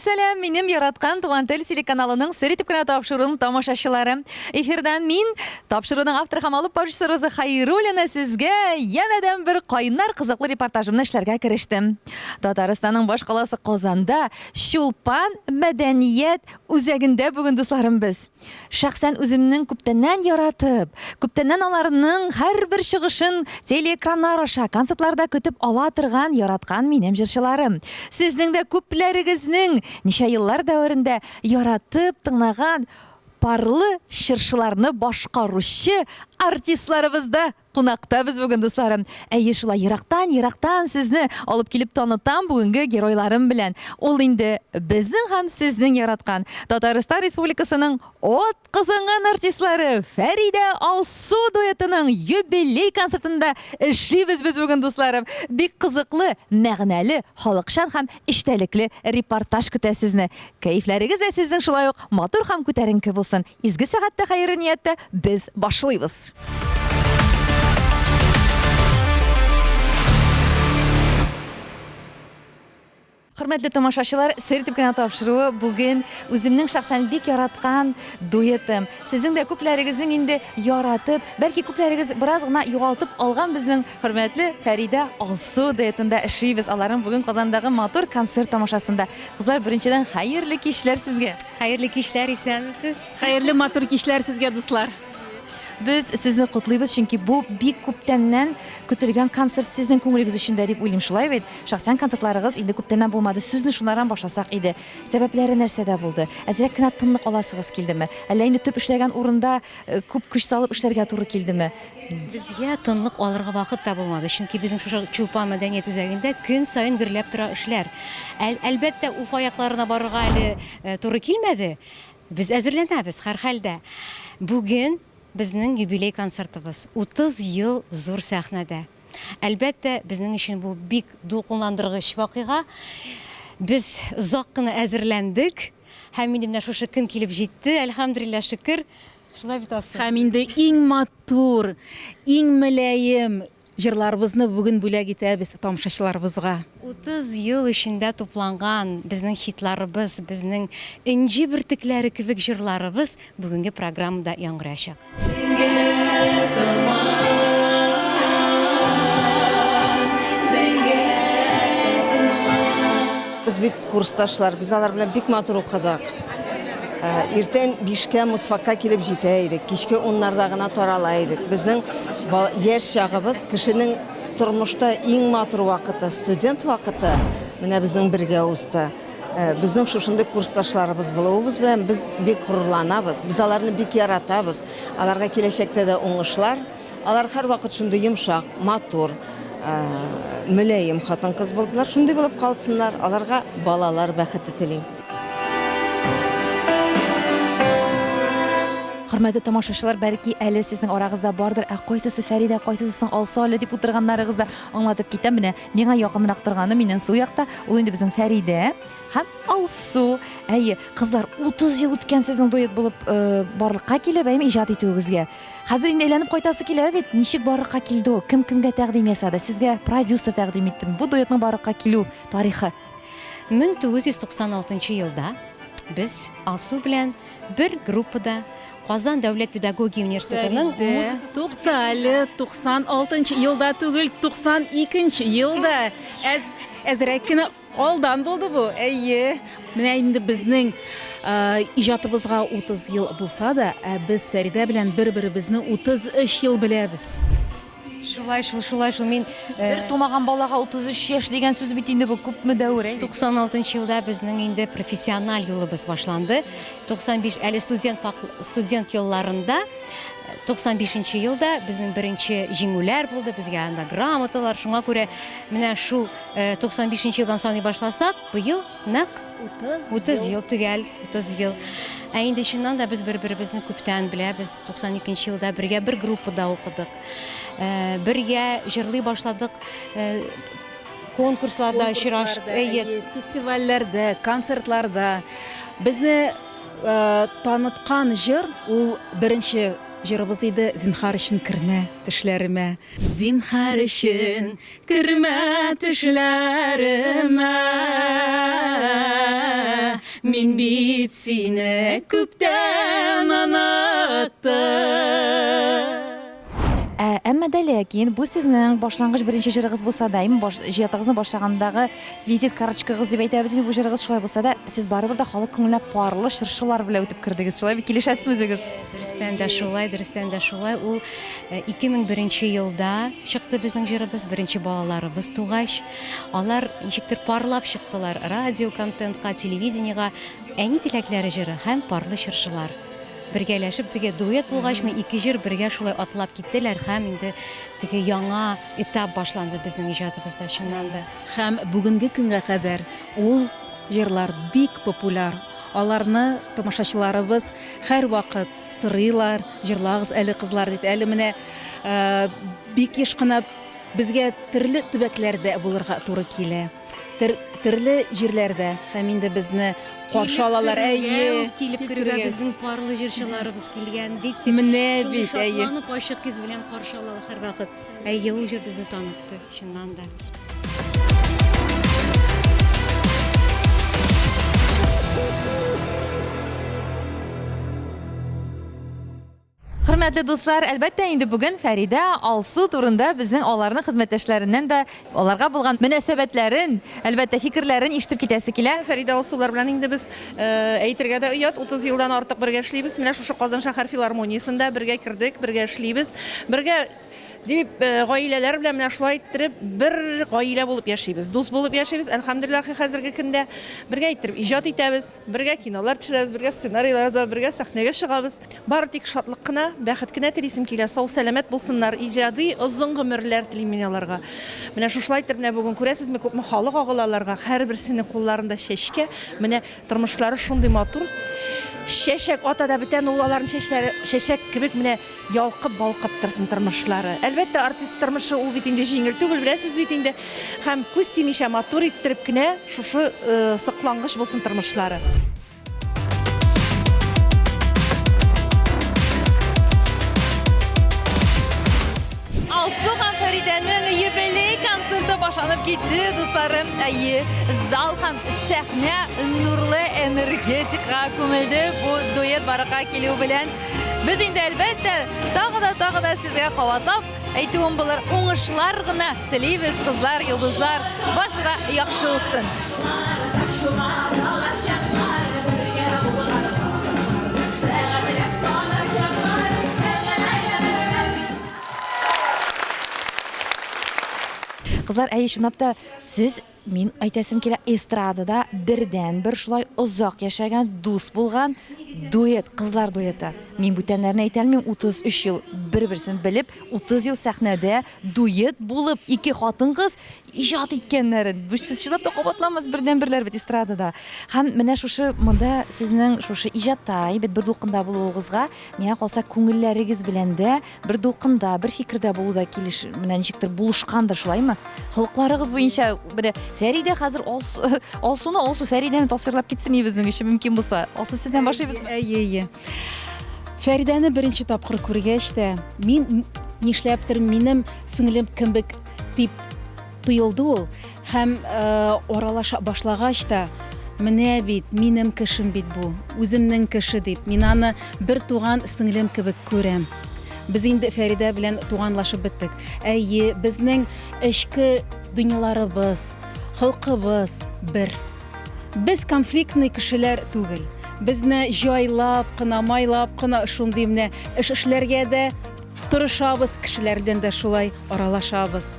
сәлем, минем яраткан Туган тел телеканалының сер итеп кенә тапшыруын тамашачылары. Эфирдан мин тапшыруның авторы һәм алып баручысы Роза Хәйруллина сезгә янәдән бер кайнар кызыклы репортажымны эшләргә керештем. Татарстанның баш каласы Казанда Чулпан мәдәният үзәгендә бүген дусларым без. Шәхсән үземнең күптәннән яратып, күптәннән аларның һәрбер чыгышын телеэкраннар аша, концертларда көтеп ала торган яраткан минем җырчыларым. Сезнең дә күпләрегезнең ничә еллар дәврендә яратып тыңлаган парлы чыршыларны башкаручы артистларыбызда кунакта без бүген дусларым. Әйе, шулай ерактан сезне алып килеп танытам бүгенге геройларым белән. Ул инде безнең һәм сезнең яраткан Татарстан Республикасының от кызынган артистлары Фәридә Алсу дуэтының юбилей концертында эшлибез без бүген дусларым. Бик кызыклы, мәгънәле, халыкчан һәм иштәлекле репортаж көтә сезне. Кәефләрегез дә сезнең шулай ук матур һәм күтәренке булсын. Изге сәгатьтә хәйры ниятте без башлыйбыз. Хөрмәтле тамашачылар, сер итеп кенә тапшыруы бүген үземнең шәхсән бик яраткан дуэтым. Сезнең дә күпләрегезнең инде яратып, бәлки күпләрегез бераз гына югалтып алган безнең хөрмәтле Фәридә Алсу дуэтында эшлибез. Аларның бүген Казандагы матур концерт тамашасында. Кызлар, беренчедән хәерле кичләр сезгә. Хәерле кичләр, исәнмесез? Хәерле матур кичләр сезгә, дуслар. Без сезне котлыйбыз, чөнки бу бик күптәннән көтелгән концерт сезнең күңелегез өчен дә дип уйлыйм. Шулай бит? Шәхсән концертларыгыз инде күптәннән булмады. Сүзне шуннан башласак иде. Сәбәпләре нәрсәдә булды? Әзрәк кенә тынлык аласыгыз килдеме? Әллә инде төп эшләгән урында күп көч салып эшләргә туры килдеме? Безгә тынлык алырга вакыт та булмады. Чөнки безнең шушы Чулпан мәдәният үзәгендә көн саен гөрләп тора эшләр. Әлбәттә, Уфа якларына барырга әле туры килмәде. Без әзерләнәбез һәр хәлдә. Бүген безнең юбилей концертыбыз 30 ел зур сәхнәдә. Әлбәттә, безнең өчен бу бик дулкынландыргыч вакыйга. Без озак кына әзерләндек һәм инде менә шушы көн килеп җитте. Әлхәмдүлилләh, шөкер. Шулай бит Алсу. Һәм инде иң матур, иң мөлаем җырларыбызны бүген бүләк итәбез тамашачыларыбызга. 30 ел эчендә тупланган безнең хитларыбыз, безнең инҗи бөртекләре кебек җырларыбыз бүгенге программада яңгырашак. Biz bit kurstaşlar, biz алар белән бик матур укыдык. Иртән 5-кә мусфакка килеп җитә идек, кичке 10-нарда гына тарала идек. Безнең яшь чагыбыз, кешенең тормышта иң матур вакыты, студент вакыты, менә безнең бергә узды. Безнең шушындый курсташларыбыз булуыбыз белән без бик горурланабыз. Без аларны бик яратабыз. Аларга киләчәктә дә уңышлар. Алар һәр вакыт шундый йомшак, матур, мөлаем хатын-кыз булдылар. Шундый булып калсыннар. Аларга балалар бәхете телим. Хөрмәтле тамашачылар, бәлки әле сезнең арагызда бардыр, кайсысы Фәридә, кайсысы соң Алсу әле дип утырганнарыгызда аңлатып китәм. Менә миңа якынрак торганы миннән су якта, ул инде безнең Фәридә һәм Алсу. Әйе, кызлар, 30 ел үткән сезнең дуэт булып барлыкка килеп, иҗат итүегезгә. Хәзер инде әйләнеп кайтасы килә бит. Ничек барлыкка килде ул? Кем кемгә тәкъдим ясады? Сезгә продюсер тәкъдим итте. Бу дуэтның барлыкка килү тарихы 1996 елда без Алсу белән бер группада Казан дәүләт педагогия университетының Туктале 96 елда түгел, 92 елда. Әзрәк кенә алдан булды бу. Әйе. Менә инде безнең иҗатыбызга 30 ел булса да, без Фәридә белән бер-беребезне 33 ел беләбез. Шулай мин бер тумаган балага 33 яшь дигән сүз бит инде бу күпме дәвр. 96 елда безнең инде профессиональ юлыбыз башланды. 95 әле студент елларында 95 елда безнең беренче җиңүләр булды, безгә анда грамоталар. Шуңа күрә менә шул 95 елдан саный башласак, бу ел нәкъ 30 ел төгәл, 30 ел. Инде шуннан да без бер-беребезне күптән беләбез. 92 елда бергә бер группада укыдык. Бергә җырлый башладык. Конкурсларда очраштык, фестивальләрдә, концертларда. Безне таныткан җыр ул беренче җырыбыз иде зинһар өчен кермә төшләремә. Зинһар өчен кермә төшләремә. Мин бит сине күптән оныттым. Әмма дә ләкин бу сезнең башлангыч беренче җырыгыз булса да, җыятыгызны башлагандагы визит карточкагыз дип әйтәбез инде, бу җырыгыз шулай булса да, сез барыбер да халык күңеленә парлы шыршылар белән үтеп кирдегез. Шулай бит килешәсезме үзегез? Дөрестән дә шулай. Ул 2001 елда чыкты безнең җырыбыз, беренче балаларыбыз тугач. Алар ничектер парлап чыктылар радио контентка, телевидениега. Әни теләкләре җыры һәм парлы шыршылар. Бергәләшеп теге дуэт булгачмы, ике җыр бергә шулай атлап киттеләр һәм инде теге яңа этап башланды безнең иҗатыбызда чыннан да. Һәм бүгенге көнгә кадәр ул җырлар бик популяр. Аларны тамашачыларыбыз һәрвакыт сырыйлар, җырлагыз әле кызлар дип. Әле менә бик еш кына безгә төрле төбәкләрдә булырга туры килә. Төрле җирләрдә һәм инде безне каршы алалар. Әйе, Килеп керүгә безнең парлы җырчыларыбыз килгән бит. Менә бит, әйе. Шатланып ачык күз белән каршы алалар һәрвакыт. Әйе, ул җыр безне танытты чыннан да. Хөрмәтле дуслар, әлбәттә инде бүген Фәридә Алсу турында безнең аларның хезмәттәшләреннән дә аларга булган мөнәсәбәтләрен, әлбәттә фикерләрен ишетеп китәсе килә. Фәридә Алсулар белән инде без әйтергә дә оят, 30 елдан артык бергә эшлибез. Менә шушы Казан шәһәр филармониясында бергә кирдек, бергә эшлибез. Бергә дип гаиләләр белән менә шулай иттереп бер гаилә булып яшибез. Дус булып яшибез. Әлхәмдүлиллаһ, хәзерге көндә бергә иттереп иҗат итәбез, бергә кинолар төшерәбез, бергә сценарийлар язабыз, бергә сәхнәгә чыгабыз. Бары тик шатлык кына, бәхет кенә телисем килә. Сау сәламәт булсыннар, иҗади озын гомерләр телим мин аларга. Менә шулай иттереп менә бүген күрәсезме, күпме халык агылаларга, һәрберсенең кулларында чәчкә, менә тормышлары шундый матур. Чәчәк атада бетән улларның чәчләре чәчәк кебек менә ялкып балкып торсын тормышлары. Әлбәттә артист тормышы ул бит инде җиңел түгел, беләсез бит инде. Һәм күз тимичә матур иттереп кенә шушы сыклангыч булсын тормышлары. Алсу һәм Фәридәнең юбилей концерты башланып китте, дусларым. Әйе, зал һәм сәхнә нурлы энергетикага күмелде. Бу дуэт барака килү белән без инде әлбәттә тагы да сезгә кабатлап әйтүем булыр, уңышлар гына телибез, кызлар, йолдызлар. Барсы да яхшы булсын. Кызлар, әйе, чынлап та сез, мин әйтәсем килә, эстрадада бердән бер шулай озак яшәгән, дус булган дуэт, кызлар дуэты. Мин бүтәннәрне әйтәлмим, 33 ел бер-берсен белеп, 30 ел сәхнәдә дуэт булып, ике хатын-кыз иҗат иткәннәрен. Бу сез чынлап та кабатламас бердән-берләр бит эстрадада. Һәм менә шушы монда сезнең шушы иҗатта, бит бер дулкында булуыгызга, миңа калса күңелләрегез белән дә бер дулкында, бер фикердә булуда килеш, менә ничектер булышкандыр, шулаймы? Холыкларыгыз буенча бер Фәридә хәзер Алсу Фәридәне тасвирлап китсен безнең өчен мөмкин булса. Алсу, сездән башлыйбызмы? Әйе. Фәридәне беренче тапкыр күргәч тә, мин нишләптер минем сеңлем кембек дип тоелды ул. Һәм аралаша башлагач та, менә бит минем кешем бит бу, үземнең кеше дип, мин аны бер туган сеңлем кебек күрәм. Без инде Фәридә белән туганлашып беттек. Әйе, безнең эчке дөньяларыбыз, халкыбыз бер. Без конфликтный кешеләр түгел. Безне җайлап кына, майлап кына шундый менә эшләргә дә тырышабыз, кешеләрдән дә шулай аралашабыз.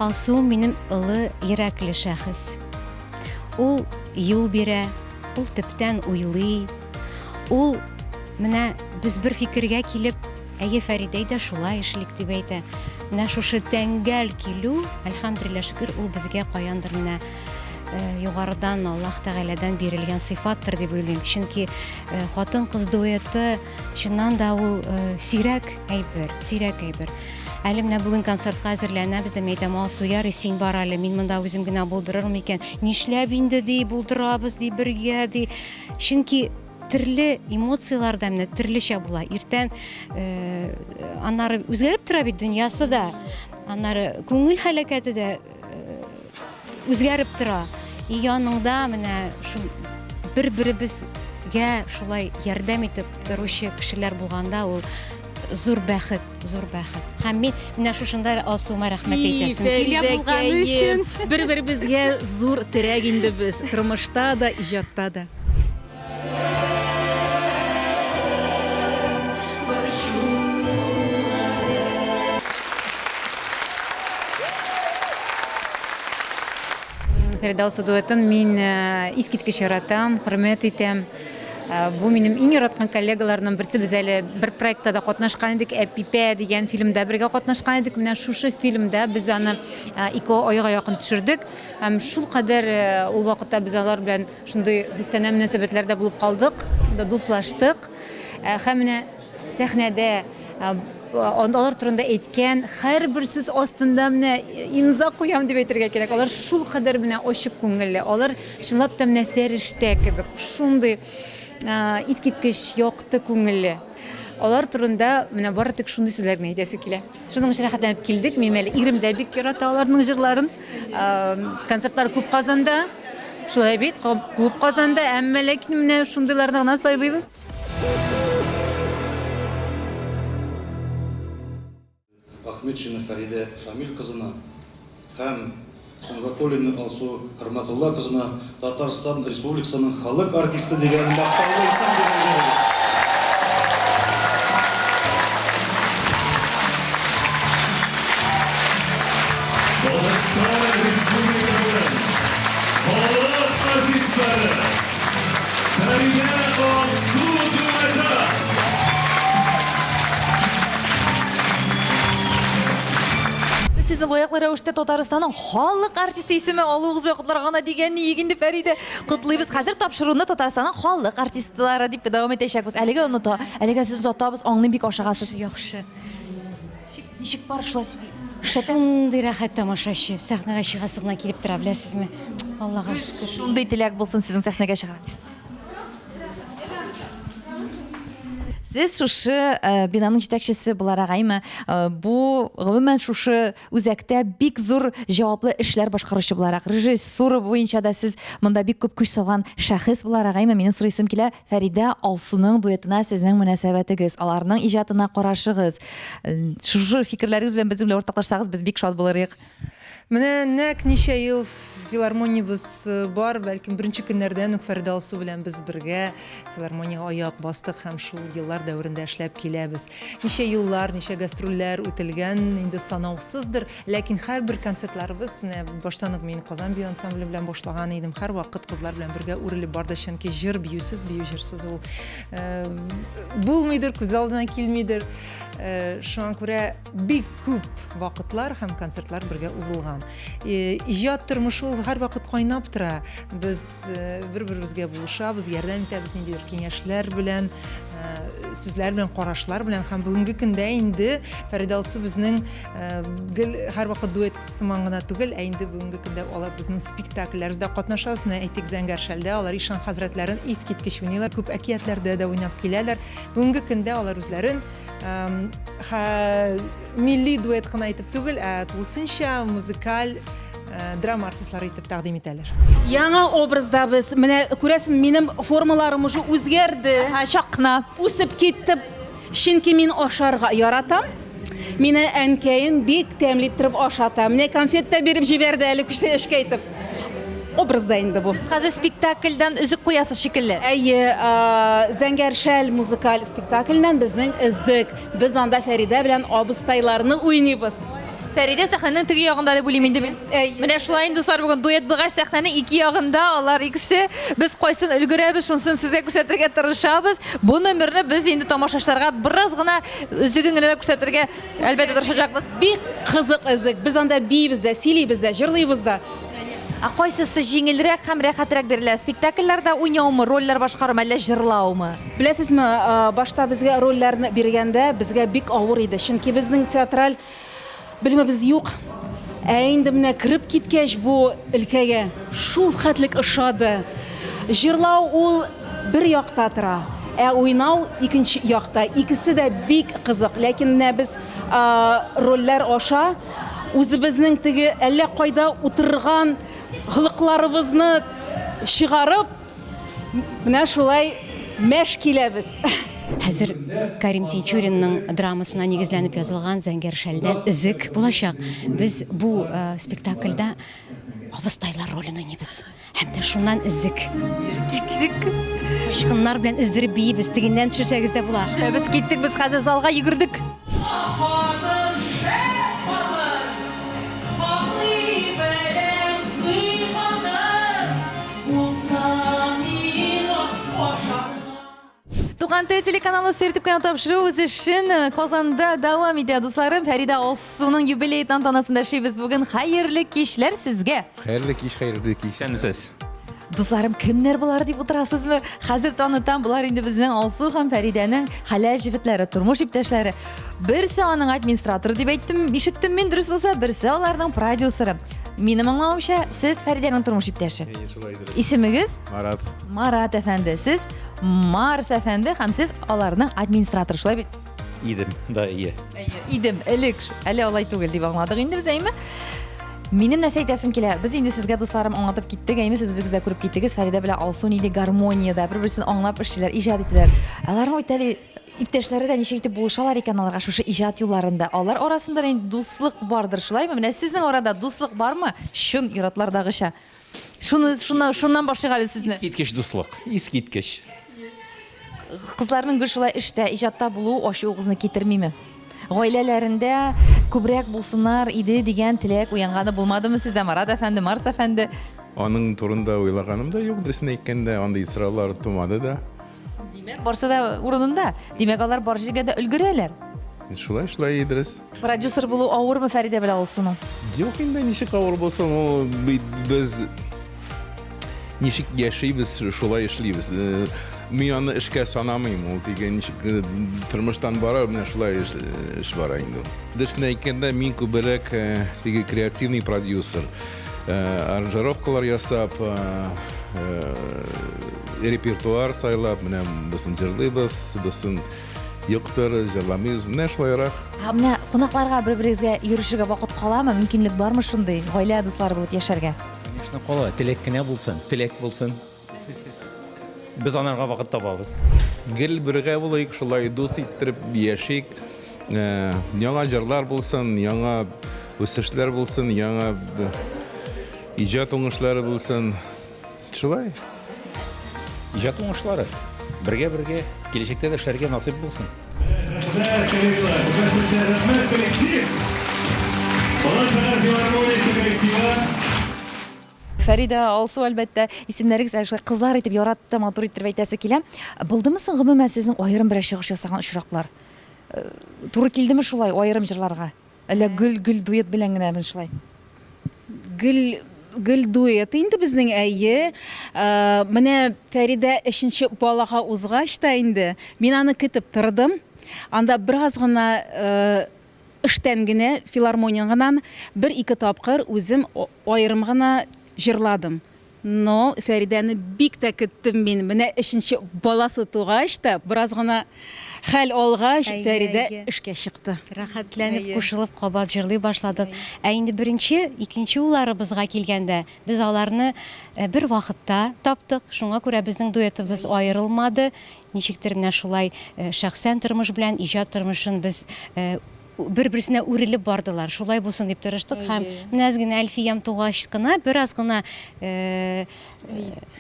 Алсу минем ылы йөрәкле шәхес. Ул юл бирә, ул төптән уйлый. Ул менә без бер фикергә килеп, әйе, Фәридә дә шулай эшлик дип әйтә. Менә шушы тәңгәл килү, әлхәмдүлиллаһ шөкер, ул безгә каяндыр менә югарыдан Аллаһ Тәгаләдән бирелгән сыйфаттыр дип уйлыйм. Чөнки хатын-кыз дуэты чыннан да ул сирәк әйбер. Әле менә бүген концертка әзерләнәбез дә, әйтәм, Алсу, ярый, син бар әле, мин монда үзем генә булдырырмын икән. Нишләп инде ди, булдырабыз ди, бергә ди. Чөнки төрле эмоцияларда менә төрлечә була. Иртән аннары үзгәреп тора бит дөньясы да. Аннары күңел хәлакәте дә үзгәреп тора. И яныңда менә шу бер-беребезгә шулай ярдәм итеп торучы кешеләр булганда, ул зур бәхет, зур бәхет. Һәм мин менә шушында Алсума рәхмәт әйтәсем килә булганы өчен. Бер-беребезгә зур терәк инде без тормышта да, иҗатта да. Фәридәлсу дуэтын мин искиткеч яратам, хөрмәт итәм. Бу минем иң яраткан коллегаларымның берсе. Без әле бер проектта да катнашкан идек, Әпипә дигән фильмда бергә катнашкан идек. Менә шушы фильмда biz аны 2 айга якын төшердек. Һәм шул кадәр ул вакытта без алар белән шундый дустанә мөнәсәбәтләрдә булып калдык, дуслаштык. Һәм менә сәхнәдә алар турында әйткән һәрбер сүз астында менә имза куям дип әйтергә кирәк. Алар шул кадәр менә ачык күңелле. Алар чынлап та менә фәрештә кебек. Шундый искиткеч якты күңелле. Алар турында менә бары тик шундый сүзләрне әйтәсе килә. Шуның өчен рәхәтләнеп килдек. Мин әле ирем дә бик ярата аларның җырларын. Концертлар күп Казанда. Шулай бит, күп Казанда, әмма ләкин менә шундыйларны гына сайлыйбыз. Ахметшина Фәридә Шамил кызына һәм Сәнгатуллина Алсу Хөрмәтулла кызына Татарстан Республикасының халык артисты дигән мактаулы исем бирелгән. Татарстан Республикасының халык артистлары Фәридә Алсу дуэты. Сезне лаяклы рәвештә Татарстанның халык артисты исеме алуыгыз белән котларгана дигән ниегенде Фәридә котлыйбыз. Хәзер тапшыруны Татарстанның халык артистлары дип дәвам итәчәкбез. Әлегә оныта, әлегә сез озатабыз, аңлый бик ашыгасыз. Яхшы. Ничек бар шулай Шундый рәхәт тамашачы. Сәхнәгә чыгасы гына килеп тора, беләсезме? Аллага шөкер. шундый теләк булсын сезнең сәхнәгә чыга. Сез шушы бинаның җитәкчесе буларагаймы, бу гомумән шушы үзәктә бик зур җаваплы эшләр башкаручы буларак, режиссура буенча да сез монда бик күп көч салган шәхес буларагаймы, минем сорыйсым килә, Фәридә Алсуның дуэтына сезнең мөнәсәбәтегез, аларның иҗатына карашыгыз. Шушы фикерләрегез белән без белән ортаклашсагыз, без бик шат булырык. Менә нәк ничә ел филармониябыз бар, бәлкем беренче көннәрдән үк Фәридә Алсу белән без бергә филармониягә аяк бастык һәм шул еллар дәверендә эшләп киләбез. Ничә еллар, ничә гастрольләр үтелгән, инде санаусыздыр, ләкин һәрбер концертларыбыз, менә баштан ук мин Казан бию ансамбле белән башлаган идем, һәрвакыт кызлар белән бергә үрелеп барды, чөнки җыр биюсез, бию җырсыз ул булмыйдыр, күз алдына килмидер. Шуңа күрә бик күп вакытлар һәм концертлар бергә узылган. Иҗат тормышы ул һәрвакыт кайнап тора. Без бер-беребезгә булышабыз, ярдәм итәбез ниндидер киңәшләр белән, сүзләр белән, карашлар белән һәм бүгенге көндә инде Фәридә Алсу безнең һәрвакыт дуэт сыман гына түгел, инде бүгенге көндә алар безнең спектакльләрдә катнашабыз. Менә әйтик, Зәңгәр шәлдә алар ишан хәзрәтләрен искиткеч уйныйлар, күп әкиятләрдә дә уйнап киләләр. Бүгенге көндә алар үзләрен милли дуэт кына итеп түгел, тулысынча музыкаль драма артистлары итеп тәкъдим итәләр. Яңа образда без, менә күрәсең, минем формаларым уже үзгәрде. Шакна. Үсеп киттем. Чөнки мин ашарга яратам. Мине әнкәем бик тәмле итеп ашата. Менә конфет тә биреп җибәрде әле күчтә эшкә итеп. Образда инде бу. Хәзер спектакльдән үзек куясыз шикелле. Әйе, Зәңгәр шәл музыкаль спектакльнән безнең үзек. Без анда Фәридә белән абыстайларны уйныйбыз. Фәридә сәхнәнең теге ягында дип уйлыйм инде мин. Менә шулай инде дуслар, бүген дуэт булгач сәхнәнең ике ягында, алар икесе, без кайсын өлгерәбез, шунысын сезгә күрсәтергә тырышабыз. Бу номерны без инде тамашачыларга бераз гына үзеген генә күрсәтергә әлбәттә тырышачакбыз. Бик кызык үзек. Без анда биебез дә, сөйлибез дә, җырлыйбыз да. Кайсысы җиңелрәк һәм рәхәтрәк бирелә? Спектакльләрдә уйнаумы, рольләр башкарумы, әллә җырлаумы? Беләсезме, башта безгә рольләрне биргәндә безгә бик авыр иде. Чөнки безнең театраль белемебез юк. Инде менә кирип киткәч бу өлкәгә шул хәтлек ошады. Җырлау ул бер якта тора. Уйнау икенче якта. Икесе дә бик кызык. Ләкин менә без рольләр аша үзебезнең теге әллә кайда утырган хылыкларыбызны чыгарып, менә шулай мәш киләбез. Хәзер Карим Тинчуринның драмасына нигезләнеп язылган Зәңгәр шәлдән өзек булачак. Без бу спектакльдә абыстайлар ролен уйныйбыз. Һәм дә шуннан өзек. Ашкыннар белән өздереп биебез, тигеннән төшерсәгез дә була. Без киттек, без хәзер залга йөгердек. Туган тел телеканалы Сертип кына тапшыру үз эшен Казанда дәвам итә, дусларым. Фәрида Алсуның юбилей тантанасында эшлибез бүген. Хәерле кичләр сезгә. Хәерле кич, хәерле кич. Сәнсез. Дусларым, кемнәр булар дип утырасызмы? Хәзер танытам, булар инде безнең Алсу һәм Фәридәнең хәләл җефетләре, тормыш иптәшләре. Берсе аның администраторы дип әйттем, ишеттем мин, дөрес булса, берсе аларның продюсеры. Минем аңлавымча, сез Фәридәнең тормыш иптәше. Исемегез? Марат. Марат әфәнде. Сез Марс әфәнде һәм сез аларның администраторы, шулай бит? Идем, да, ие. Идем, элек, әле алай түгел дип аңладык инде без, әйме? Минем нәрсә әйтәсем килә. Без инде сезгә дусларым аңлатып киттек, әйме, сез үзегез дә күреп киттегез. Фәридә белән Алсу нидә гармонияда бер-берсен аңлап эшлиләр, иҗат итәләр. Аларның үтәли иптәшләре дә ничек итеп булышалар икән аларга шушы иҗат юлларында. Алар арасында инде дуслык бардыр, шулаймы? Менә сезнең арада дуслык бармы? Шун иратлардагыча. Шуннан башлыйк әле сезне. Искиткеч дуслык, искиткеч. Кызларның гел шулай эштә, иҗатта булу ачуыгызны китермиме? Гаиләләрендә күбрәк булсыннар иде дигән теләк уянганы булмадымы сездә, Марат әфәнде, Марс әфәнде? Аның турында уйлаганым да юк, дөресен әйткәндә, андай сораулар тумады да. Димәк, барсы да урынында. Димәк, алар бар җиргә дә өлгерәләр. Шулай дөрес. Продюсер булу авырмы Фәридә белән Алсуның? Юк инде ничек авыр булсын, ул без ничек яшибез, шулай эшлибез. Мин аны эшкә санамыйм, ул дигән ничек тормыштан бара, менә шулай эш бара инде. Дөресен әйткәндә, мин күбрәк теге креативный продюсер. Аранжировкалар ясап, репертуар сайлап, менә безнең җырлыйбыз, безнең юктыр, җырламыйбыз, менә шулайрак. Менә кунакларга бер-берегезгә йөришергә вакыт каламы? Мөмкинлек бармы шундый? Гаилә дуслары булып яшәргә? Конечно, кала, теләк кенә булсын, теләк булсын. Без анарга вакыт табабыз. Гел бергә булыйк, шулай дус иттереп яшик. Яңа җырлар булсын, яңа үсешләр булсын, яңа иҗат уңышлары булсын. Шулай. Иҗат уңышлары. Бергә киләчәктә дә эшләргә насыйп булсын. Рәхмәт коллектив. Балашар филармониясе коллективы. Фәридә, Алсу, әлбәттә, исемнәрегез шулай кызлар итеп яратты, матур итеп әйтәсе килә. Булдымы соң гомумән сезнең аерым бер чыгыш ясаган очраклар? Туры килдеме шулай аерым җырларга? Әллә гөл дуэт белән генәме шулай? Гөл дуэт инде безнең әйе. Менә Фәридә 3нче балага узгач та инде мин аны көтеп тордым. Анда бераз гына эштән генә филармонияннан 1-2 тапкыр үзем аерым гына җырладым. Но Фәридәне бик тә көттем мин. Менә 3нче баласы тугач та бераз гына хәл алгач Фәридә эшкә чыкты. Рәхәтләнеп, кушылып, кабат җырлый башладык. Ә инде беренче, икенче улларыбызга килгәндә, без аларны бер вакытта таптык. Шуңа күрә безнең дуэтыбыз аерылмады. Ничектер менә шулай шәхсән тормыш белән иҗат тормышын без бер-берсенә үрелеп бардылар. Шулай булсын дип тырыштык һәм менә генә Әлфиям тугач кына бераз гына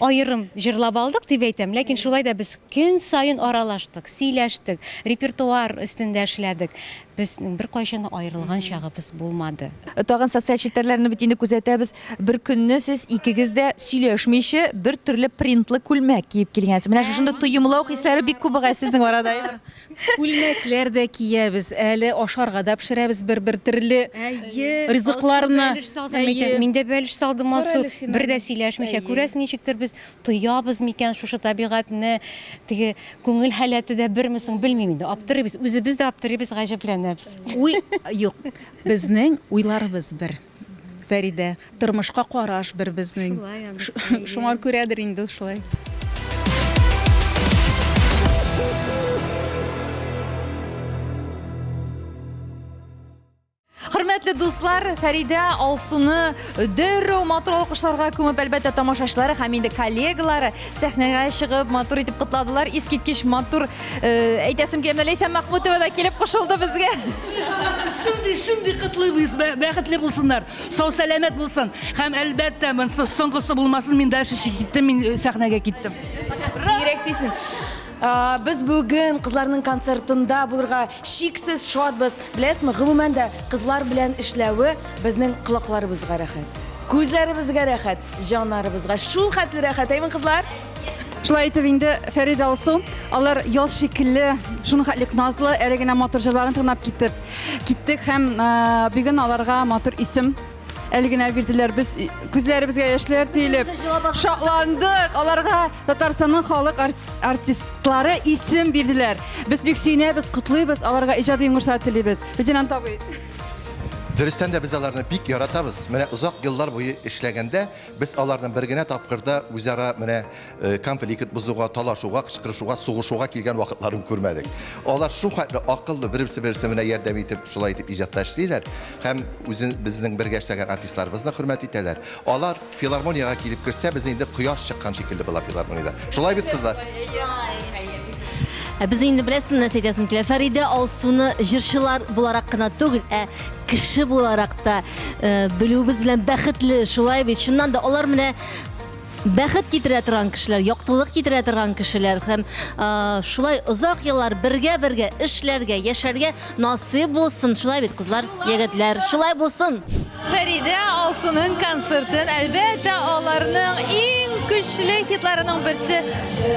аерым җырлап алдык дип әйтәм. Ләкин шулай да без көн сайын аралаштык, сөйләштек, репертуар өстендә эшләдек. Безнең бер кайчан аерылган чагыбыз булмады. Тагын социаль челтәрләрне бит инде күзәтәбез. Бер көнне сез икегез дә сөйләшмичә бер төрле принтлы күлмәк киеп килгәнсез. Менә шушында тоемлау хисләре бик күп бугай сезнең арада. Күлмәкләр дә киябез, әле ашарга да пешерәбез бер төрле ризыкларны. Мин дә бәлеш салдым Алсу, бер дә сөйләшмичә. Күрәсең ничектер без тоябыз микән шушы табигатьне, теге күңел халәте дә бермесең белмим инде. Аптырыйбыз, үзебез дә аптырыйбыз, гаҗәпләнәбез. Юк, безнең уйларыбыз бер. Фәридә, тормышка караш бер безнең. Шуңа күрәдер инде шулай. Хөрмәтле дуслар, Фәридә Алсуны дөррәү матур алкышларга күмеп, әлбәттә тамашачылары һәм инде коллегалары сәхнәгә чыгып матур итеп кытладылар. Искиткеч матур әйтәсем килә, Ләйсән Мәхмүтова да килеп кушылды безгә. Шундый котлыйбыз, бәхетле булсыннар, сау сәламәт булсын. Һәм әлбәттә, монсы соңгысы булмасын, мин дальше киттем, мин сәхнәгә киттем. Ирек дисен. Biz бүген кызларның концертында булырга шиксез шатбыз. Беләсезме, гомумән дә кызлар белән эшләве безнең колакларыбызга рәхәт. Күзләребезгә рәхәт, җаннарыбызга шул хәтле рәхәт, әйме кызлар? Шулай итеп инде Фәридә Алсу, алар яз шикелле, шуның хәтлек назлы, әле генә матур җырларын тыңлап киттек һәм бүген аларга матур исем әле генә бирделәр. Без күзләребезгә яшьләр тиелеп шатландык. Аларга Татарстанның халык артистлары исем бирделәр. Без бик сөенәбез, котлыйбыз, аларга иҗади уңышлар телибез. Лейтенант абый. Дөрестән дә без аларны бик яратабыз. Менә озак еллар буе эшләгәндә без аларның бер генә тапкырда үзара менә конфликт бузуга, талашуга, кычкырышуга, сугышуга килгән вакытларын күрмәдек. Алар шул хәтле акыллы, берсе-берсе менә ярдәм итеп, шулай итеп иҗатта эшлиләр һәм безнең бергә эшләгән артистларыбызны хөрмәт итәләр. Алар филармониягә килеп керсә, без инде кояш чыккан шикелле була филармониядә. Шулай бит кызлар? Biz indi biləsiniz нәрсә әйтәсем килә. Фәридә Алсуны җырчылар буларак кына түгел, кеше буларак та белүебез белән бәхетле. Шулай бит. Шуннан да алар менә бәхет китерә торган кешеләр, яктылык китерә торган кешеләр һәм шулай озак еллар бергә эшләргә, яшәргә насыйп булсын. Шулай бит кызлар, егетләр, шулай булсын. Фәридә Алсуның концертын әлбәттә аларның иң көчле хитларының берсе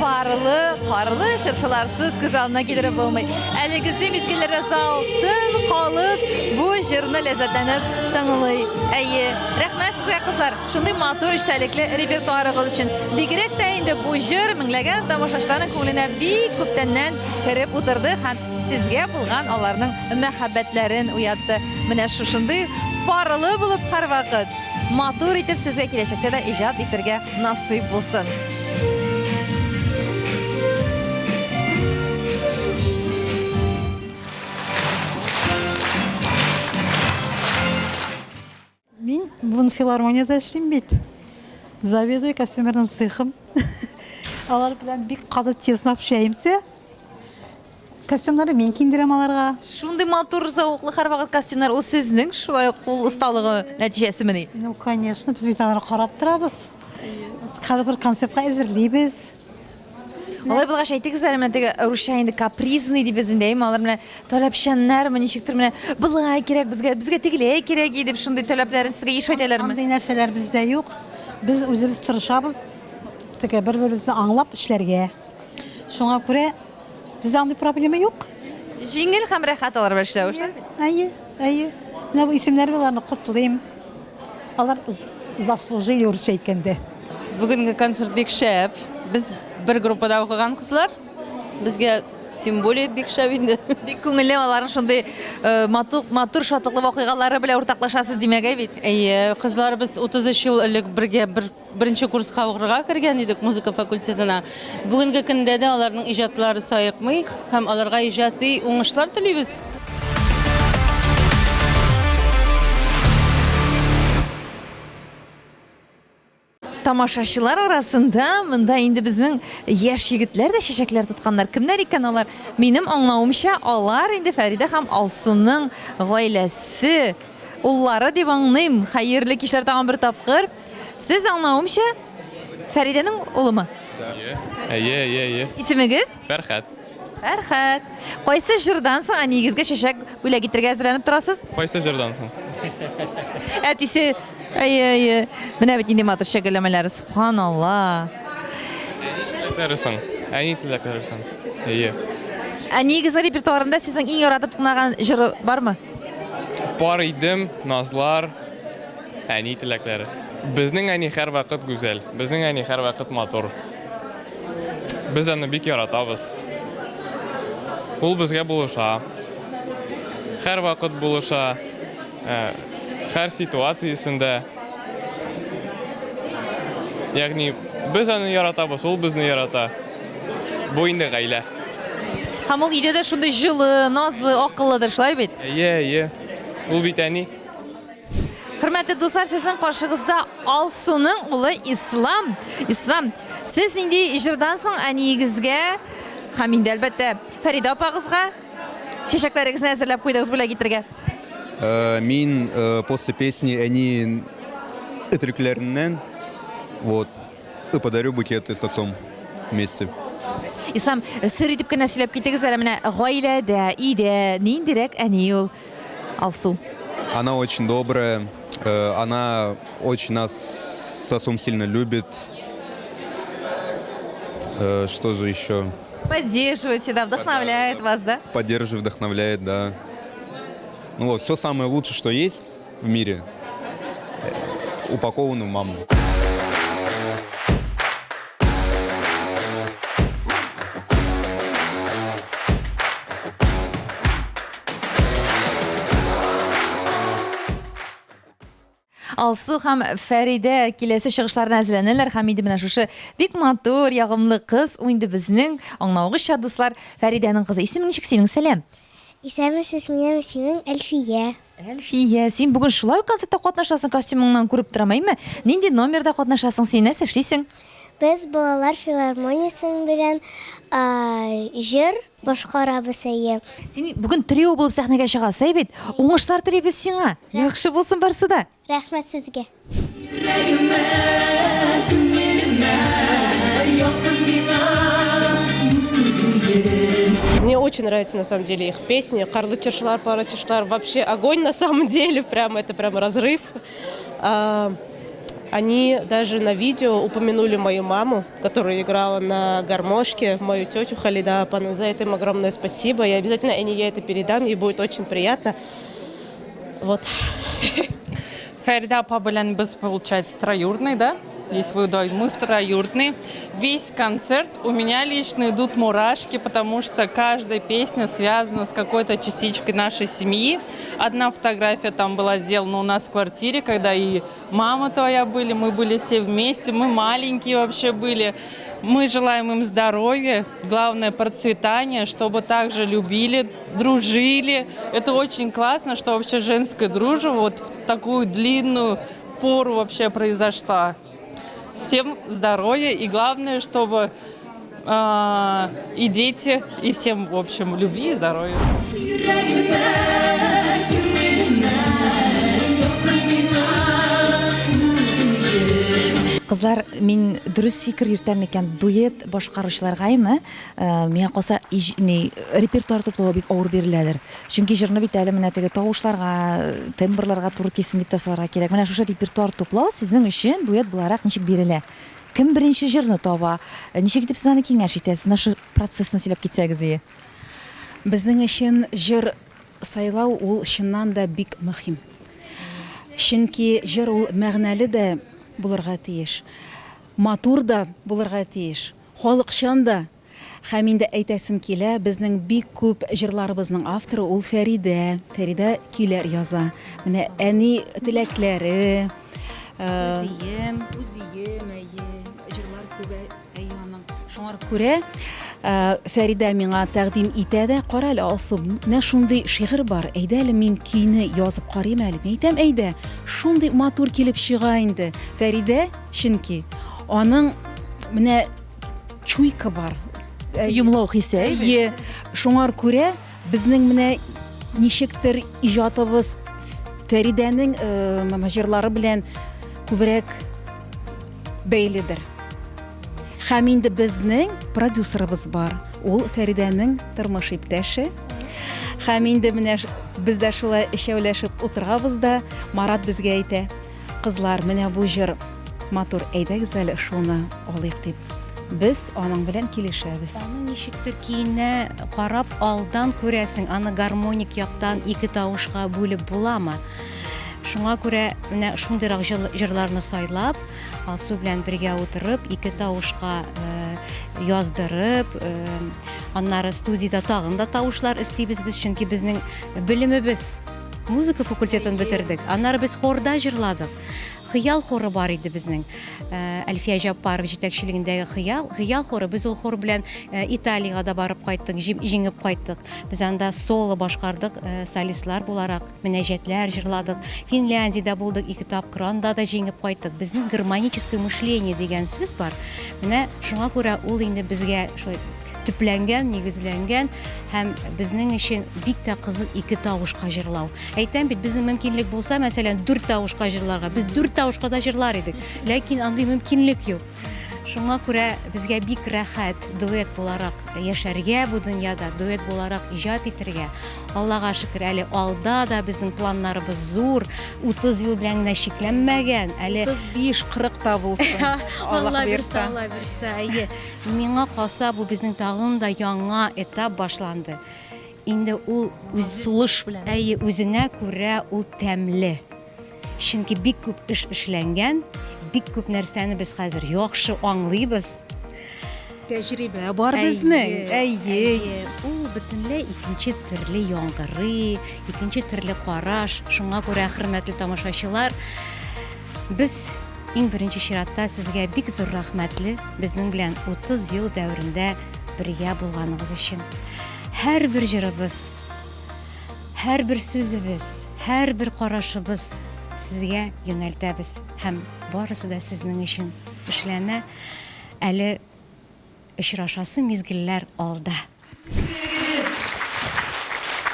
парлы җырчыларсыз күз алдына китереп булмый. Әлегесе мизгелләрдә залтын калып, бу җырны ләззәтләнеп тыңлый. Әйе, рәхмәт сезгә кызлар. Шундый матур эштәлекле репертуарыгыз өчен. Бигрәк тә инде бу җыр меңләгән тамашачыларның күңеленә бик күптәннән кереп утырды һәм сезгә булган аларның мәхәббәтләрен уятты. Менә шушындый парлы булып һәрвакыт матур итеп сезгә киләчәктә дә иҗат итәргә насыйп булсын. Мин бун филармонияда эшлим бит. Заведую костюмерным цехом. Алар белән бик каты тесно общаемся. Костюмнары мин киндерәм аларга. Шундый матур, зауыклы һәрвакыт костюмнар ул сезнең шулай кул осталыгы нәтиҗәсеме? Ну, конечно, без бит аларны карап торабыз. Һәр бер концертка әзерлибез. Алай булгач әйтегез әле менә теге русча инде капризный дип безендәйме, алар менә таләпчәннәрме, ничектер менә булай кирәк безгә тегеләй кирәк дип шундый таләпләрен сезгә еш әйтәләрме? Андый нәрсәләр бездә юк. Без үзебез тырышабыз. Теге бер-беребезне аңлап эшләргә. Шуңа күрә бездә андый проблема юк. Җиңел һәм рәхәт алар белән эшләү. Әйе. Менә бу исемнәр белән котлыйм. Алар заслужили урысча әйткәндә. Бүгенге концерт бик шәп. Без бер группада укыган кызлар. Безгә тем более бик шәп инде. Бик күңелле аларның шундый матур шатлыклы вакыйгалары белән уртаклашасыз димәгә бит. Әйе, кызлар без 33 ел элек бергә беренче курска укырга кергән идек музыка факультетына. Бүгенге көндә дә аларның иҗатлары саекмый һәм аларга иҗади уңышлар телибез. Тамашачылар арасында монда инде безнең яшь егетләр дә чәчәкләр тотканнар. Кемнәр икән алар? Минем аңлавымча, алар инде Фәридә һәм Алсуның гаиләсе, уллары дип аңлыйм. Хәерле кичләр тагын бер тапкыр. Сез аңлавымча Фәридәнең улымы? Әйе. Исемегез? Фәрхәт. Фәрхәт. Кайсы җырдан соң нигезгә чәчәк бүләк итәргә әзерләнеп торасыз? Кайсы җырдан соң? Әтисе, әйе. Менә бит инде матур шәкелләмәләре, субханалла. Теләкләрсең. Әни теләкләрсең. Әйе. Нигезге репертуарында сезнең иң яратып тыңлаган җыры бармы? Бар идем, назлар, әни теләкләре. Безнең әни һәрвакыт гүзәл. Безнең әни һәрвакыт матур. Без аны бик яратабыз. Ул безгә булыша. Һәрвакыт булыша. Һәр ситуациясендә. Ягъни без аны яратабыз, ул безне ярата. Бу инде гаилә. Һәм ул өйдә дә шундый җылы, назлы, акыллыдыр, шулай бит? Әйе. Ул бит әни. Хөрмәтле дуслар, сезнең каршыгызда Алсуның улы Ислам. Ислам, сез нинди җырдан соң әниегезгә һәм инде әлбәттә Фәрида апагызга чәчәкләрегезне әзерләп куйдыгыз бүләк итәргә? Мин после песни «Они» треклернен вот и подарю букеты с отцом вместе. Ислам, сыр итеп кенә сөйләп китегез әле менә гаиләдә, өйдә ниндирәк әни ул Алсу? Она очень добрая, она очень нас с отцом сильно любит. Что же еще? Поддерживает всегда, вдохновляет вас, да? Поддерживает, вдохновляет, да. Ну вот, все самое лучшее, что есть в мире, упаковано в маму. Алсу һәм Фәридә киләсе чыгышларына әзерләнәләр һәм инде менә шушы бик матур, ягымлы кыз, ул инде безнең аңлавыгызча дуслар, Фәридәнең кызы. Исемең ничек синең? Сәлам. Исәмсез, минем исемем Әлфия. Әлфия, син бүген шулай ук концертта катнашасың, костюмыңнан күреп торам, әйме? Нинди номерда катнашасың, син нәрсә эшлисең? Без балалар филармониясын белән җыр башкарабыз әйе. Син бүген трио булып сәхнәгә чыгасың бит. Уңышлар телибез сиңа. Яхшы булсын барсы да. Рәхмәт сезгә. Мне очень нравятся на самом деле их песни. Карлы Чешлар, Пара Чешлар. Вообще огонь на самом деле. Это прям разрыв. Они даже на видео упомянули мою маму, которая играла на гармошке, мою тетю Халида Апана. За это им огромное спасибо. Я обязательно Эниге это передам, ей будет очень приятно. Вот. Фарида апа белән без, получается, троюродный, да? Есть выдой, мы втроюродный. Весь концерт у меня лично идут мурашки, потому что каждая песня связана с какой-то частичкой нашей семьи. Одна фотография там была сделана у нас в квартире, когда и мама твоя были, мы были все вместе, мы маленькие вообще были. Мы желаем им здоровья, главное процветания, чтобы также любили, дружили. Это очень классно, что вообще женская дружба вот в такую длинную пору вообще произошла. Всем здоровья и главное, чтобы и дети, и всем, в общем, любви и здоровья. Кызлар, мин дөрес фикер йөртәм икән, дуэт башкаручыларгаймы, миңа калса репертуар туплауга бик авыр биреләдер. Чөнки җырны бит әле менә теге тавышларга, тембрларга туры килсен дип тә сорарга кирәк. Менә шушы репертуар туплау сезнең өчен дуэт буларак ничек бирелә? Кем беренче җырны таба? Ничек итеп сез аны киңәш итәсез? Менә шу процессны сөйләп китсәгез ие. Безнең өчен җыр сайлау ул чыннан да бик мөһим. Чөнки җыр ул мәгънәле дә булырга тиеш. Матур да булырга тиеш. Халыкчан да. Һәм инде әйтәсем килә, безнең бик күп җырларыбызның авторы ул Фәридә. Фәридә көйләр яза. Менә әни теләкләре, үзием, җырлар күбе әйяның. Шуңар күрә Фәридә миңа тәкъдим итә дә, кара әле Алсу, менә шундый шигырь бар. Әйдә әле мин көйне язып карыйм әле. Әйтәм, әйдә, шундый матур килеп чыга инде. Фәридә, чөнки аның менә чуйка бар. Юмлау хисе. Шуңар күрә безнең менә ничектер иҗатыбыз Фәридәнең җырлары белән күбрәк бәйледер. Һәм инде безнең продюсерыбыз бар. Ул Фәридәнең тормыш иптәше. Һәм инде менә без дә шулай эчәүләшеп утырабыз да, Марат безгә әйтә: "Кызлар, менә бу җыр матур, әйдәгез әле шуны алыйк" дип. Без аның белән килешәбез. Аны ничектер киенә карап алдан күрәсең, аны гармоник яктан ике тавышка бүлеп буламы? Шуңа күрә менә шундыйрак җырларны сайлап, Алсу белән бергә утырып, ике тавышка яздырып, аннары студиядә тагын да тавышлар истибез без, чөнки безнең белемебез музыка факультетін бетердек. Аннары без хорда җырладык. Хыял хоры бар иде безнең. Әлфия Жаппаров җитәкчелегендәге хыял хоры. Без ул хор белән Италиягә да барып кайттык, җиңеп кайттык. Без анда соло башкардык, солистлар буларак, мөнәҗәтләр җырладык. Финляндиядә булдык, 2 тапкыр анда да җиңеп кайттык. Безнең гармоническое мышление дигән сүз бар. Менә шуңа күрә ул инде безгә шулай төпләнгән, нигезләнгән һәм безнең өчен бик тә кызык 2 тавышка җырлау. Әйтәм бит, безнең мөмкинлек булса, мәсәлән, 4 тавышка җырларга, без 4 тавышка да җырлар идек. Ләкин андый мөмкинлек юк. Шуңа күрә безгә бик рәхәт дуэт буларак яшәргә бу дөньяда, дуэт буларак иҗат итәргә. Аллага шөкер, әле алда да безнең планнарыбыз зур, 30 ел белән генә шикләнмәгән. Әле 35-40 та булсын. Алла бирсә, Алла бирсә. Миңа калса, бу безнең тагын да яңа этап башланды. Инде ул сулыш белән. Үзенә күрә ул тәмле. Чөнки бик күп эш эшләнгән, бик күп нәрсәне без хәзер яхшы аңлыйбыз. Тәҗрибә бар безнең. Ул бөтенләй икенче төрле яңгырый, икенче төрле караш. Шуңа күрә, хөрмәтле тамашачылар, без иң беренче чиратта сезгә бик зур рәхмәтле безнең белән 30 ел дәврендә бергә булганыгыз өчен. Һәрбер җырыбыз, һәрбер сүзебез, һәрбер карашыбыз сезгә юнәлтәбез һәм барысы да сезнең өчен эшләнә. Әле очрашасы мизгелләр алда.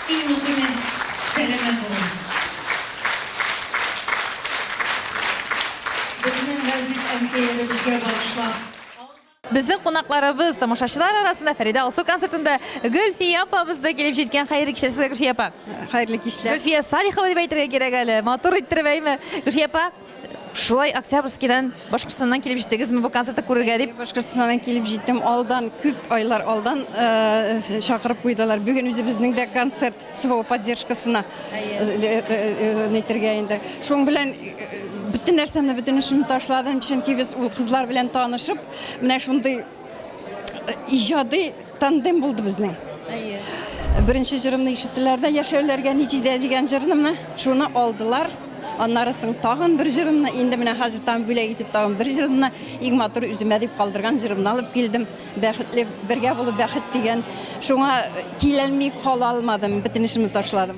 Иң мөһиме, сәламәт булыгыз. Безнең газиз әнкәйләребезгә багышлап. Безнең кунакларыбыз тамашачылар арасында Фәридә Алсу концертында Гөлфия апабыз да килеп җиткән. Хәерле кичә сезгә, Гөлфия апа. Хәерле кичләр. Гөлфия Салихова дип әйтергә кирәк әле. Матур иттереп әйме. Гөлфия апа, шулай Октябрьскийдан, Башкортстаннан килеп җиттегезме бу концертта күрергә дип? Башкортстаннан килеп җиттем. Алдан, күп айлар алдан чакырып куйдылар. Бүген үзебезнең дә концерт СВО поддержкасына нәйтергә инде. Шуң белән бөтен нәрсәмне, бөтен эшемне ташладым, чөнки без ул кызлар белән танышып, менә шундый иҗади тандем булды безнең. Беренче җырымны ишеттеләр дә, яшәүләргә ничидә дигән җырны менә шуны алдылар. Аннарысын тагын бер җырымны, инде менә хәзер тагын бүләк итеп тагын бер җырымны, иң матур үземә дип калдырган җырымны алып килдем. Бәхетле бергә булып бәхет дигән. Шуңа киләлми кала алмадым, бөтен эшемне ташладым.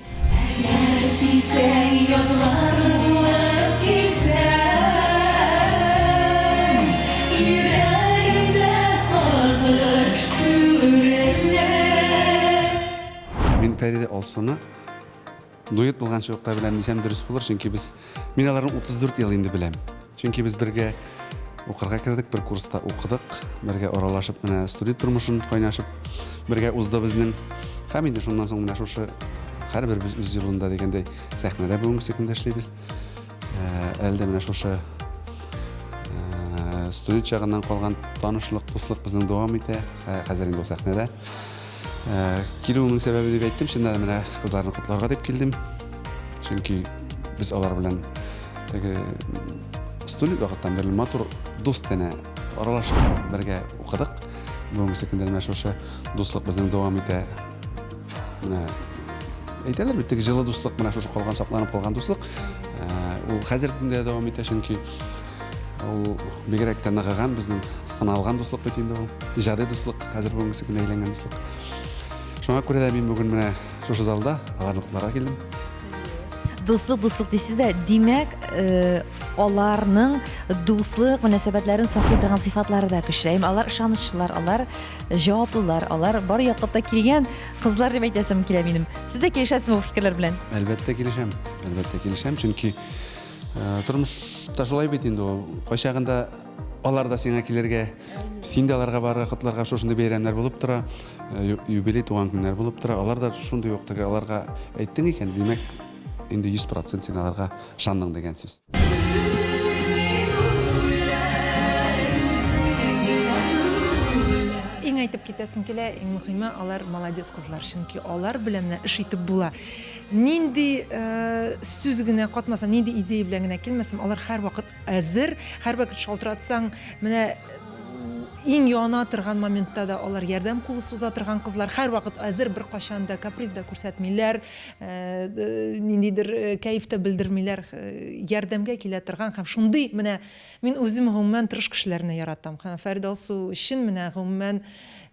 Мен Фәридә Алсуны дуэт булган чакта белән дисәм дөрес булыр, чөнки мин аларны 34 ел инде беләм. Чөнки без бергә укырга кердек, бер курста укыдык, бергә аралашып, менә студент тормышын кайнашып, бергә узды безнең. Һәм инде шуннан соң менә шушы һәрбер без үз юлында дигәндәй сәхнәдә бүгенге көндә эшлибез. Әлдә менә шушы студент чагыннан калган танышлык, дуслык безнең дәвам итә. Хәзер инде сәхнәдә. Килүемнең сәбәбе дип әйттем, шунда менә кызларны котларга дип килдем. Чөнки без алар белән теге студент вакыттан бeri матур дустана аралашып бергә укыдык. Бүгенге көндә менә шушы дуслык безнең дәвам итә. Менә әйтәләр бит, теге җылы дуслык, менә шушы калган, сакланып калган дуслык. Ул хәзер көндә дәвам итә, чөнки ул бигрәк тә ныгыган, безнең сыналган дуслык бит инде ул. Иҗади дуслык, хәзер бүгенге көндә әйләнгән дуслык. Шуңа күрә дә мин бүген менә шушы залда аларны котларга килдем. Дуслык дисез дә, димәк, аларның дуслык мөнәсәбәтләрен саклый торган сыйфатлары да көчле. Алар ышанычлылар, алар җаваплылар, алар бар яклапта килгән кызлар дип әйтәсем килә минем. Сез дә килешәсезме бу фикерләр белән? Әлбәттә килешәм, чөнки тормышта шулай бит инде ул. Кайчагында алар да сиңа килергә, син дә аларга барырга, котларга шушындай бәйрәмнәр булып тора, юбилей, туган көннәр булып тора. Алар да шундый ук теге аларга әйттең икән, димәк, инде 100% син аларга ышандың дигән сүз. Иң әйтеп китәсем килә, иң мөһиме, алар молодец кызлар, чөнки алар белән эш итеп була. Нинди сүз генә катмасам, нинди идея белән генә килмәсем, алар һәрвакыт әзер, һәрвакыт шалтыратсаң, менә иң яна торган моментта да алар ярдәм кулы суза торган кызлар, һәрвакыт әзер, бер кашанда каприз да күрсәтмиләр, ниндидер кәеф тә белдермиләр, ярдәмгә килә торган һәм шундый менә мин үзем гомумән тырыш кешеләрне яратам. Һәм Фәридә Алсу өчен менә гомумән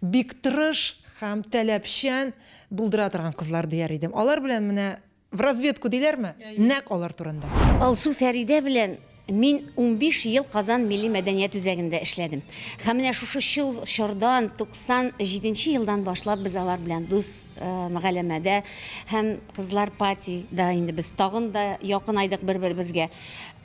бик тырыш һәм таләпчән булдыра торган кызлар дияр идем. Алар белән менә в разведку диләрме? Нәкъ алар турында. Алсу Фәридә белән мин 15 ел Казан милли мәдәният үзәгендә эшләдем. Һәм менә шушы чордан 97 елдан башлап без алар белән дус мәгъләмәдә һәм кызлар патида инде без тагын да якын айдык бер-беребезгә.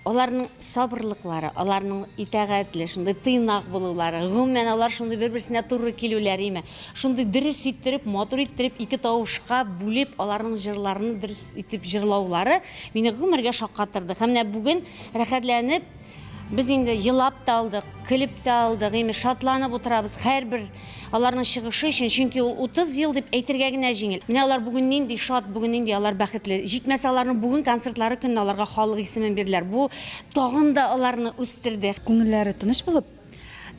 Аларның сабырлыклары, аларның итәгатьле, шундый тыйнак булулары, гомумән алар шундый бер-берсенә туры килүләреме, шундый дөрес иттереп, матур иттереп, ике тавышка бүлеп, аларның җырларын дөрес итеп җырлаулары мине гомергә шаккатырды. Һәм менә бүген рәхәтләнеп без инде елап та алдык, көлеп тә алдык, шатланып утырабыз һәрбер аларның чыгышы өчен, чөнки ул 30 ел дип әйтергә генә җиңел. Менә алар бүген нинди шат, бүген нинди алар бәхетле. Җитмәсә аларның бүген концертлары көнне аларга халык исемен бирделәр. Бу тагын да аларны үстерде. Күңелләре тыныч булып,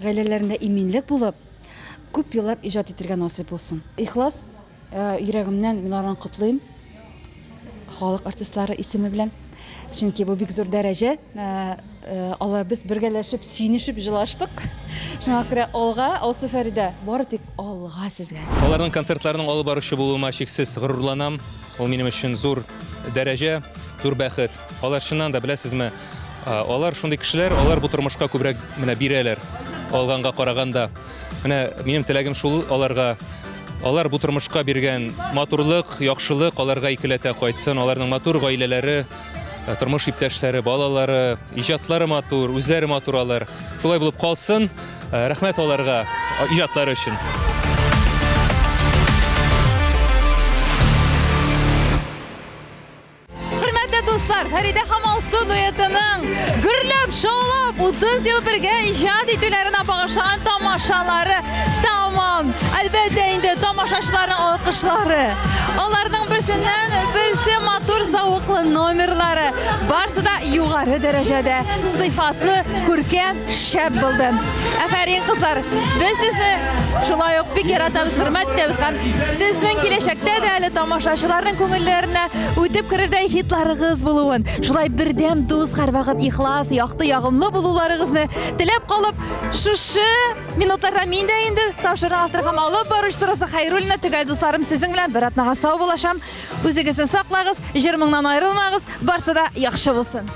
гаиләләрендә иминлек булып, күп еллар иҗат итәргә насыйп булсын. Ихлас йөрәгемнән мин аларны котлыйм. Халык артистлары исеме белән. Чөнки бу бик зур дәрәҗә. Алар без бергәләшеп, сөйнешеп җылаштык. Шуңа күрә алга, Алсу Фәридә, бары тик алга сезгә. Аларның концертларының алып баручы булуыма чиксез горурланам. Ул минем өчен зур дәрәҗә, зур бәхет. Алар чыннан да беләсезме, алар шундый кешеләр, алар бу тормышка күбрәк менә бирәләр. Алганга караганда. Менә минем теләгем шул аларга. Алар бу тормышка биргән матурлык, яхшылык аларга икеләтә кайтсын. Аларның матур гаиләләре, тормыш иптәшләре, балалары, иҗатлары матур, үзләре матур алар. Шулай булып калсын. Рәхмәт аларга иҗатлары өчен. Хөрмәтле дуслар, Фәридә һәм Алсу дуэтының гөрләп, шаулап 30 ел бергә иҗат итүләренә багышланган тамашалары тамам. Әлбәттә инде тамашачыларның алкышлары. Аларның берсеннән берсе матур зауыклы номерлары. Барсы да югары дәрәҗәдә, сыйфатлы, күркәм, шәп булды. Афәрин кызлар, без сезне шулай ук бик яратабыз, хөрмәт итәбез һәм сезнең киләчәктә дә әле тамашачыларның күңелләренә үтеп керердәй хитларыгыз булуын, шулай бердәм дус, һәрвакыт ихлас, якты, ягымлы булуларыгызны теләп калып, шушы минутларда мин дә инде тапшырып һәм алып баручысы Хәйруллина төгәл дусларым, сезнең белән бер атнага сау булашам. Үзегезне саклагыз, җырмыңнан аерылмагыз, барсы да яхшы булсын.